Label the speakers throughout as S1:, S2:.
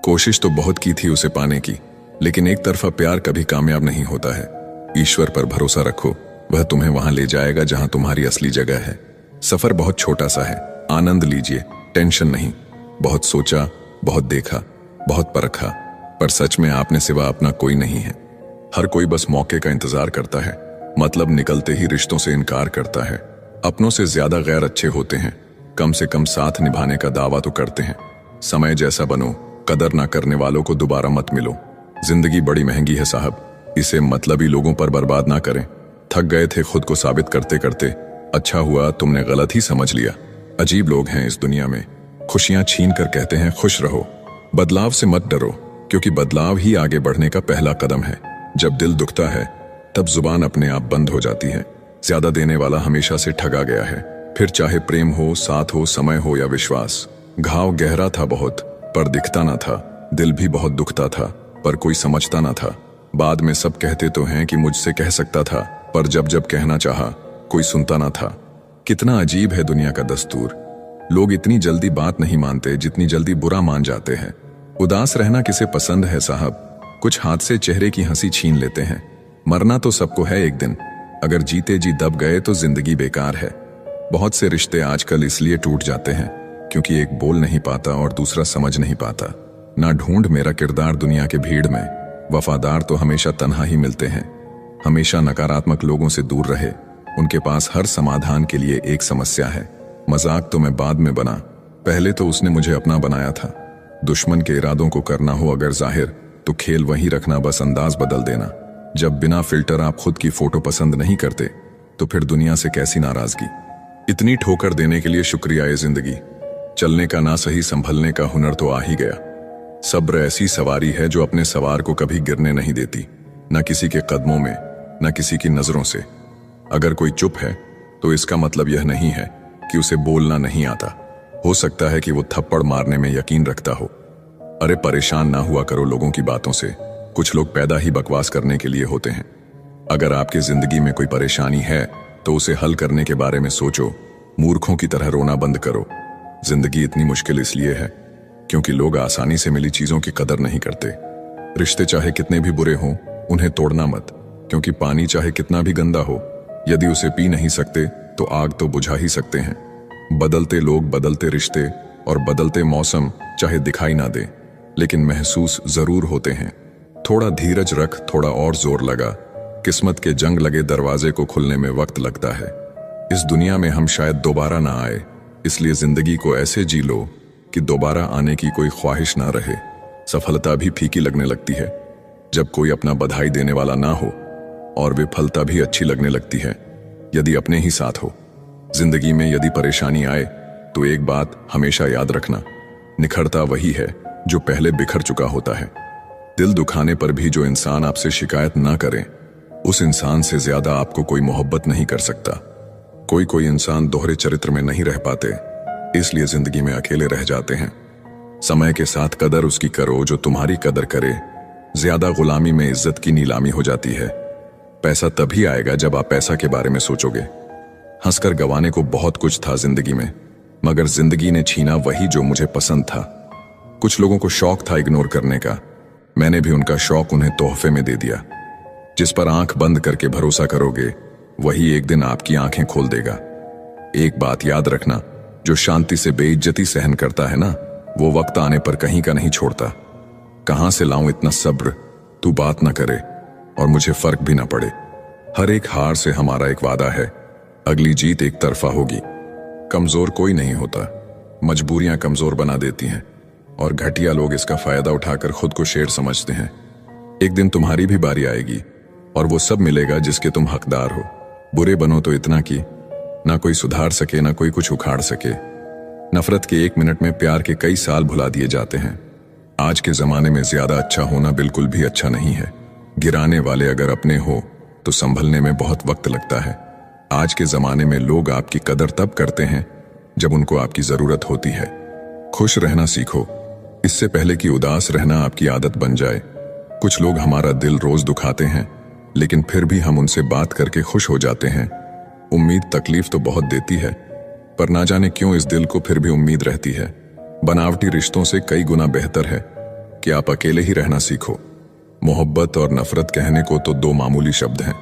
S1: कोशिश तो बहुत की थी उसे पाने की, लेकिन एक तरफा प्यार कभी कामयाब नहीं होता है। ईश्वर पर भरोसा रखो, वह तुम्हें वहां ले जाएगा जहां तुम्हारी असली जगह है। सफर बहुत छोटा सा है, आनंद लीजिए, टेंशन नहीं। बहुत सोचा, बहुत देखा, बहुत परखा, पर सच में आपने सिवा अपना कोई नहीं है। हर कोई बस मौके का इंतजार करता है, मतलब निकलते ही रिश्तों से इनकार करता है। अपनों से ज्यादा गैर अच्छे होते हैं, कम से कम साथ निभाने का दावा तो करते हैं। समय जैसा बनो, कदर ना करने वालों को दोबारा मत मिलो। जिंदगी बड़ी महंगी है साहब, इसे मतलबी लोगों पर बर्बाद ना करें। थक गए थे खुद को साबित करते करते, अच्छा हुआ तुमने गलत ही समझ लिया। अजीब लोग हैं इस दुनिया में, खुशियां छीन कर कहते हैं खुश रहो। बदलाव से मत डरो, क्योंकि बदलाव ही आगे बढ़ने का पहला कदम है। जब दिल दुखता है तब जुबान अपने आप बंद हो जाती है। ज्यादा देने वाला हमेशा से ठगा गया है, फिर चाहे प्रेम हो, साथ हो, समय हो या विश्वास। घाव गहरा था बहुत, पर दिखता ना था। दिल भी बहुत दुखता था, पर कोई समझता ना था। बाद में सब कहते तो हैं कि मुझसे कह सकता था, पर जब जब कहना चाहा कोई सुनता ना था। कितना अजीब है दुनिया का दस्तूर, लोग इतनी जल्दी बात नहीं मानते जितनी जल्दी बुरा मान जाते हैं। उदास रहना किसे पसंद है साहब, कुछ हाथ से चेहरे की हंसी छीन लेते हैं। मरना तो सबको है एक दिन, अगर जीते जी दब गए तो जिंदगी बेकार है। बहुत से रिश्ते आजकल इसलिए टूट जाते हैं क्योंकि एक बोल नहीं पाता और दूसरा समझ नहीं पाता। ना ढूंढ मेरा किरदार दुनिया के भीड़ में, वफादार तो हमेशा तन्हा ही मिलते हैं। हमेशा नकारात्मक लोगों से दूर रहे, उनके पास हर समाधान के लिए एक समस्या है। मजाक तो मैं बाद में बना, पहले तो उसने मुझे अपना बनाया था। दुश्मन के इरादों को करना हो अगर जाहिर, तो खेल वहीं रखना, बस अंदाज बदल देना। जब बिना फिल्टर आप खुद की फोटो पसंद नहीं करते, तो फिर दुनिया से कैसी नाराजगी। इतनी ठोकर देने के लिए शुक्रिया ये जिंदगी, चलने का ना सही संभलने का हुनर तो आ ही गया। सब्र ऐसी सवारी है जो अपने सवार को कभी गिरने नहीं देती, न किसी के कदमों में, न किसी की नजरों से। अगर कोई चुप है तो इसका मतलब यह नहीं है कि उसे बोलना नहीं आता। हो सकता है कि वो थप्पड़ मारने में यकीन रखता हो। अरे परेशान ना हुआ करो लोगों की बातों से, कुछ लोग पैदा ही बकवास करने के लिए होते हैं। अगर आपकी जिंदगी में कोई परेशानी है तो उसे हल करने के बारे में सोचो, मूर्खों की तरह रोना बंद करो। जिंदगी इतनी मुश्किल इसलिए है क्योंकि लोग आसानी से मिली चीजों की कदर नहीं करते। रिश्ते चाहे कितने भी बुरे हों, उन्हें तोड़ना मत, क्योंकि पानी चाहे कितना भी गंदा हो, यदि उसे पी नहीं सकते तो आग तो बुझा ही सकते हैं। बदलते लोग, बदलते रिश्ते और बदलते मौसम चाहे दिखाई ना दे, लेकिन महसूस जरूर होते हैं। थोड़ा धीरज रख, थोड़ा और जोर लगा, किस्मत के जंग लगे दरवाजे को खुलने में वक्त लगता है। इस दुनिया में हम शायद दोबारा ना आए, इसलिए जिंदगी को ऐसे जी लो कि दोबारा आने की कोई ख्वाहिश ना रहे। सफलता भी फीकी लगने लगती है जब कोई अपना बधाई देने वाला ना हो, और विफलता भी अच्छी लगने लगती है यदि अपने ही साथ हो। जिंदगी में यदि परेशानी आए तो एक बात हमेशा याद रखना, निखरता वही है जो पहले बिखर चुका होता है। दिल दुखाने पर भी जो इंसान आपसे शिकायत ना करे, उस इंसान से ज्यादा आपको कोई मोहब्बत नहीं कर सकता। कोई इंसान दोहरे चरित्र में नहीं रह पाते, इसलिए जिंदगी में अकेले रह जाते हैं। समय के साथ कदर उसकी करो जो तुम्हारी कदर करे। ज्यादा गुलामी में इज्जत की नीलामी हो जाती है। पैसा तभी आएगा जब आप पैसा के बारे में सोचोगे। हंसकर गंवाने को बहुत कुछ था जिंदगी में, मगर जिंदगी ने छीना वही जो मुझे पसंद था। कुछ लोगों को शौक था इग्नोर करने का, मैंने भी उनका शौक उन्हें तोहफे में दे दिया। जिस पर आंख बंद करके भरोसा करोगे, वही एक दिन आपकी आंखें खोल देगा। एक बात याद रखना, जो शांति से बेइज्जती सहन करता है ना, वो वक्त आने पर कहीं का नहीं छोड़ता। कहां से लाऊं इतना सब्र, तू बात ना करे और मुझे फर्क भी ना पड़े। हर एक हार से हमारा एक वादा है, अगली जीत एक तरफा होगी। कमजोर कोई नहीं होता, मजबूरियां कमजोर बना देती हैं, और घटिया लोग इसका फायदा उठाकर खुद को शेर समझते हैं। एक दिन तुम्हारी भी बारी आएगी और वो सब मिलेगा जिसके तुम हकदार हो। बुरे बनो तो इतना कि ना कोई सुधार सके, ना कोई कुछ उखाड़ सके। नफरत के 1 मिनट में प्यार के कई साल भुला दिए जाते हैं। आज के जमाने में ज्यादा अच्छा होना बिल्कुल भी अच्छा नहीं है। गिराने वाले अगर अपने हो तो संभलने में बहुत वक्त लगता है। आज के जमाने में लोग आपकी कदर तब करते हैं जब उनको आपकी जरूरत होती है। खुश रहना सीखो, इससे पहले कि उदास रहना आपकी आदत बन जाए। कुछ लोग हमारा दिल रोज दुखाते हैं, लेकिन फिर भी हम उनसे बात करके खुश हो जाते हैं। उम्मीद तकलीफ तो बहुत देती है, पर ना जाने क्यों इस दिल को फिर भी उम्मीद रहती है। बनावटी रिश्तों से कई गुना बेहतर है कि आप अकेले ही रहना सीखो। मोहब्बत और नफरत कहने को तो दो मामूली शब्द हैं,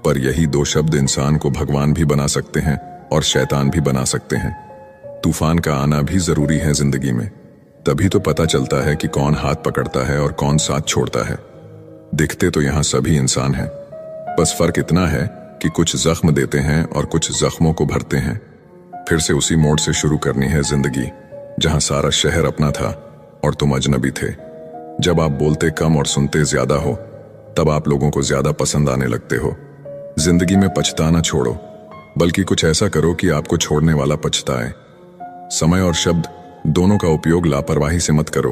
S1: पर यही दो शब्द इंसान को भगवान भी बना सकते हैं और शैतान भी बना सकते हैं। तूफान का आना भी जरूरी है जिंदगी में, तभी तो पता चलता है कि कौन हाथ पकड़ता है और कौन साथ छोड़ता है। दिखते तो यहाँ सभी इंसान हैं, बस फर्क इतना है कि कुछ जख्म देते हैं और कुछ जख्मों को भरते हैं। फिर से उसी मोड़ से शुरू करनी है जिंदगी, जहां सारा शहर अपना था और तुम अजनबी थे। जब आप बोलते कम और सुनते ज्यादा हो, तब आप लोगों को ज्यादा पसंद आने लगते हो। जिंदगी में पछताना छोड़ो, बल्कि कुछ ऐसा करो कि आपको छोड़ने वाला पछताए। समय और शब्द दोनों का उपयोग लापरवाही से मत करो।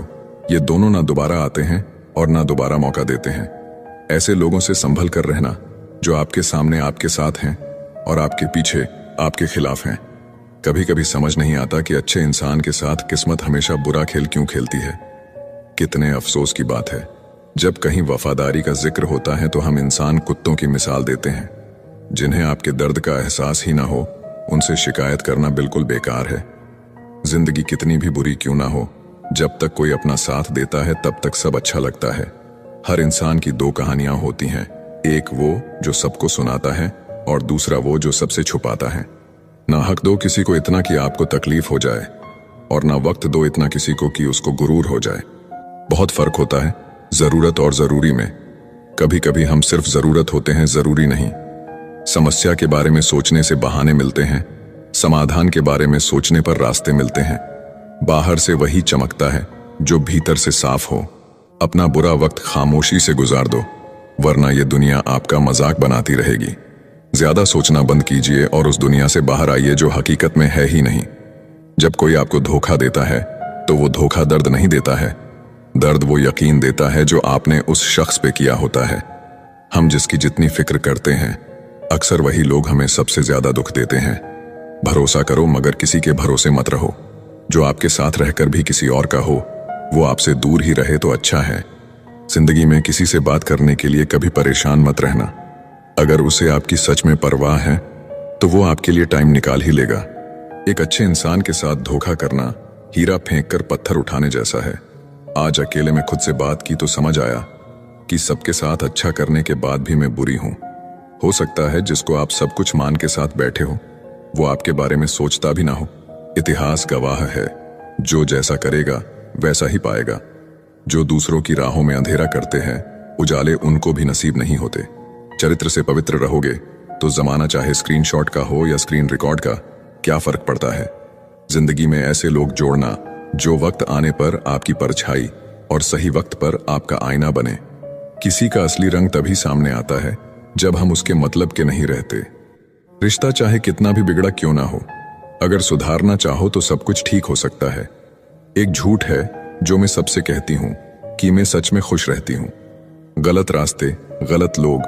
S1: ये दोनों ना दोबारा आते हैं और ना दोबारा मौका देते हैं। ऐसे लोगों से संभल कर रहना जो आपके सामने आपके साथ हैं और आपके पीछे आपके खिलाफ हैं। कभी कभी समझ नहीं आता कि अच्छे इंसान के साथ किस्मत हमेशा बुरा खेल क्यों खेलती है। कितने अफसोस की बात है, जब कहीं वफादारी का जिक्र होता है तो हम इंसान कुत्तों की मिसाल देते हैं। जिन्हें आपके दर्द का एहसास ही ना हो, उनसे शिकायत करना बिल्कुल बेकार है। जिंदगी कितनी भी बुरी क्यों ना हो, जब तक कोई अपना साथ देता है तब तक सब अच्छा लगता है। हर इंसान की दो कहानियां होती हैं, एक वो जो सबको सुनाता है और दूसरा वो जो सबसे छुपाता है। ना हक दो किसी को इतना कि आपको तकलीफ हो जाए, और ना वक्त दो इतना किसी को कि उसको गुरूर हो जाए। बहुत फर्क होता है जरूरत और जरूरी में। कभी कभी हम सिर्फ जरूरत होते हैं, जरूरी नहीं। समस्या के बारे में सोचने से बहाने मिलते हैं, समाधान के बारे में सोचने पर रास्ते मिलते हैं। बाहर से वही चमकता है जो भीतर से साफ हो। अपना बुरा वक्त खामोशी से गुजार दो, वरना ये दुनिया आपका मजाक बनाती रहेगी। ज्यादा सोचना बंद कीजिए और उस दुनिया से बाहर आइए जो हकीकत में है ही नहीं। जब कोई आपको धोखा देता है तो वो धोखा दर्द नहीं देता है, दर्द वो यकीन देता है जो आपने उस शख्स पे किया होता है। हम जिसकी जितनी फिक्र करते हैं, अक्सर वही लोग हमें सबसे ज्यादा दुख देते हैं। भरोसा करो मगर किसी के भरोसे मत रहो। जो आपके साथ रहकर भी किसी और का हो, वो आपसे दूर ही रहे तो अच्छा है। जिंदगी में किसी से बात करने के लिए कभी परेशान मत रहना। अगर उसे आपकी सच में परवाह है तो वो आपके लिए टाइम निकाल ही लेगा। एक अच्छे इंसान के साथ धोखा करना हीरा फेंक कर पत्थर उठाने जैसा है। आज अकेले में खुद से बात की तो समझ आया कि सबके साथ अच्छा करने के बाद भी मैं बुरी हूं। हो सकता है जिसको आप सब कुछ मान के साथ बैठे हो, वो आपके बारे में सोचता भी ना हो। इतिहास गवाह है, जो जैसा करेगा वैसा ही पाएगा। जो दूसरों की राहों में अंधेरा करते हैं, उजाले उनको भी नसीब नहीं होते। चरित्र से पवित्र रहोगे तो जमाना चाहे स्क्रीनशॉट का हो या स्क्रीन रिकॉर्ड का, क्या फर्क पड़ता है। जिंदगी में ऐसे लोग जोड़ना जो वक्त आने पर आपकी परछाई और सही वक्त पर आपका आईना बने। किसी का असली रंग तभी सामने आता है जब हम उसके मतलब के नहीं रहते। रिश्ता चाहे कितना भी बिगड़ा क्यों ना हो, अगर सुधारना चाहो तो सब कुछ ठीक हो सकता है। एक झूठ है जो मैं सबसे कहती हूं कि मैं सच में खुश रहती हूं। गलत रास्ते, गलत लोग,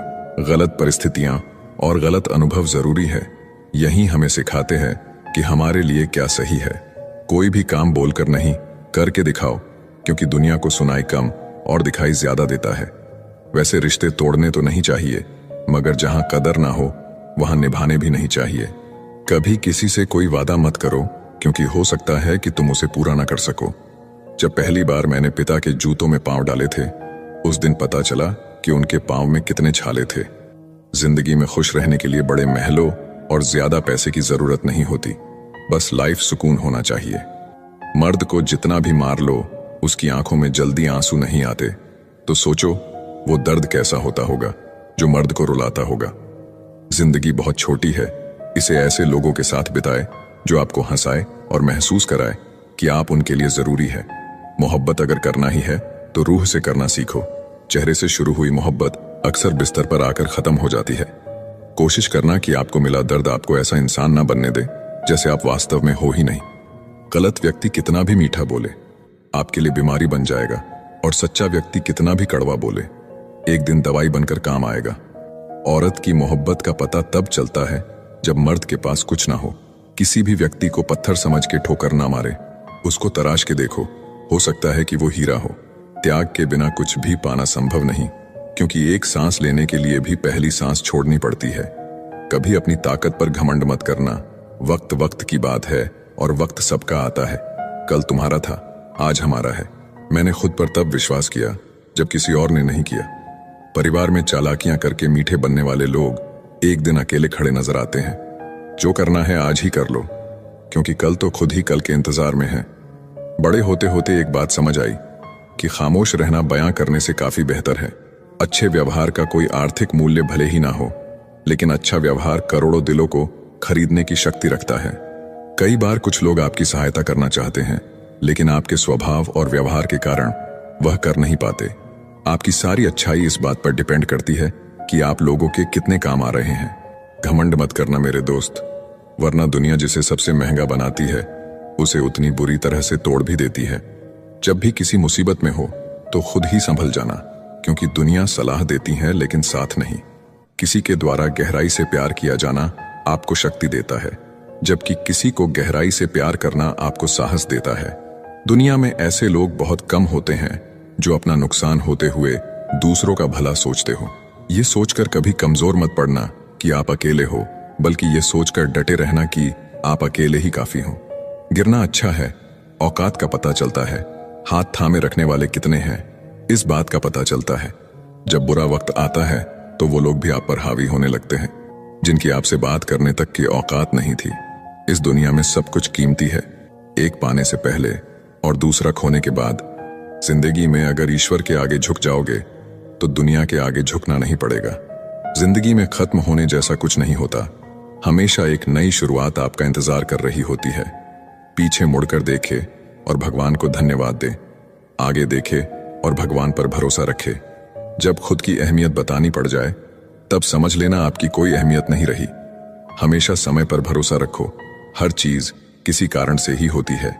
S1: गलत परिस्थितियां और गलत अनुभव जरूरी है। यही हमें सिखाते हैं कि हमारे लिए क्या सही है। कोई भी काम बोलकर नहीं, करके दिखाओ, क्योंकि दुनिया को सुनाई कम और दिखाई ज्यादा देता है। वैसे रिश्ते तोड़ने तो नहीं चाहिए, मगर जहां कदर ना हो वहां निभाने भी नहीं चाहिए। कभी किसी से कोई वादा मत करो, क्योंकि हो सकता है कि तुम उसे पूरा ना कर सको। जब पहली बार मैंने पिता के जूतों में पांव डाले थे, उस दिन पता चला कि उनके पांव में कितने छाले थे। जिंदगी में खुश रहने के लिए बड़े महलों और ज्यादा पैसे की जरूरत नहीं होती, बस लाइफ सुकून होना चाहिए। मर्द को जितना भी मार लो, उसकी आंखों में जल्दी आंसू नहीं आते, तो सोचो वो दर्द कैसा होता होगा जो मर्द को रुलाता होगा। जिंदगी बहुत छोटी है, इसे ऐसे लोगों के साथ बिताए जो आपको हंसाए और महसूस कराए कि आप उनके लिए जरूरी है। मोहब्बत अगर करना ही है तो रूह से करना सीखो। चेहरे से शुरू हुई मोहब्बत अक्सर बिस्तर पर आकर खत्म हो जाती है। कोशिश करना कि आपको मिला दर्द आपको ऐसा इंसान ना बनने दे जैसे आप वास्तव में हो ही नहीं। गलत व्यक्ति कितना भी मीठा बोले, आपके लिए बीमारी बन जाएगा, और सच्चा व्यक्ति कितना भी कड़वा बोले, एक दिन दवाई बनकर काम आएगा। औरत की मोहब्बत का पता तब चलता है जब मर्द के पास कुछ ना हो। किसी भी व्यक्ति को पत्थर समझ के ठोकर ना मारे, उसको तराश के देखो, हो सकता है कि वो हीरा हो। त्याग के बिना कुछ भी पाना संभव नहीं, क्योंकि एक सांस लेने के लिए भी पहली सांस छोड़नी पड़ती है। कभी अपनी ताकत पर घमंड मत करना। वक्त वक्त की बात है और वक्त सबका आता है। कल तुम्हारा था, आज हमारा है। मैंने खुद पर तब विश्वास किया जब किसी और ने नहीं किया। परिवार में चालाकियां करके मीठे बनने वाले लोग एक दिन अकेले खड़े नजर आते हैं। जो करना है आज ही कर लो, क्योंकि कल तो खुद ही कल के इंतजार में है। बड़े होते होते एक बात समझ आई कि खामोश रहना बयां करने से काफी बेहतर है। अच्छे व्यवहार का कोई आर्थिक मूल्य भले ही ना हो, लेकिन अच्छा व्यवहार करोड़ों दिलों को खरीदने की शक्ति रखता है। कई बार कुछ लोग आपकी सहायता करना चाहते हैं, लेकिन आपके स्वभाव और व्यवहार के कारण वह कर नहीं पाते। आपकी सारी अच्छाई इस बात पर डिपेंड करती है कि आप लोगों के कितने काम आ रहे हैं। घमंड मत करना मेरे दोस्त, वरना दुनिया जिसे सबसे महंगा बनाती है उसे उतनी बुरी तरह से तोड़ भी देती है। जब भी किसी मुसीबत में हो तो खुद ही संभल जाना, क्योंकि दुनिया सलाह देती है लेकिन साथ नहीं। किसी के द्वारा गहराई से प्यार किया जाना आपको शक्ति देता है, जबकि किसी को गहराई से प्यार करना आपको साहस देता है। दुनिया में ऐसे लोग बहुत कम होते हैं जो अपना नुकसान होते हुए दूसरों का भला सोचते हो। ये सोचकर कभी कमजोर मत पड़ना कि आप अकेले हो, बल्कि ये सोचकर डटे रहना कि आप अकेले ही काफी हो। गिरना अच्छा है, औकात का पता चलता है। हाथ थामे रखने वाले कितने हैं इस बात का पता चलता है। जब बुरा वक्त आता है तो वो लोग भी आप पर हावी होने लगते हैं जिनकी आपसे बात करने तक की औकात नहीं थी। इस दुनिया में सब कुछ कीमती है, एक पाने से पहले और दूसरा खोने के बाद। जिंदगी में अगर ईश्वर के आगे झुक जाओगे तो दुनिया के आगे झुकना नहीं पड़ेगा। जिंदगी में खत्म होने जैसा कुछ नहीं होता, हमेशा एक नई शुरुआत आपका इंतजार कर रही होती है। पीछे मुड़कर देखे और भगवान को धन्यवाद दे, आगे देखे और भगवान पर भरोसा रखे। जब खुद की अहमियत बतानी पड़ जाए तब समझ लेना आपकी कोई अहमियत नहीं रही। हमेशा समय पर भरोसा रखो, हर चीज किसी कारण से ही होती है।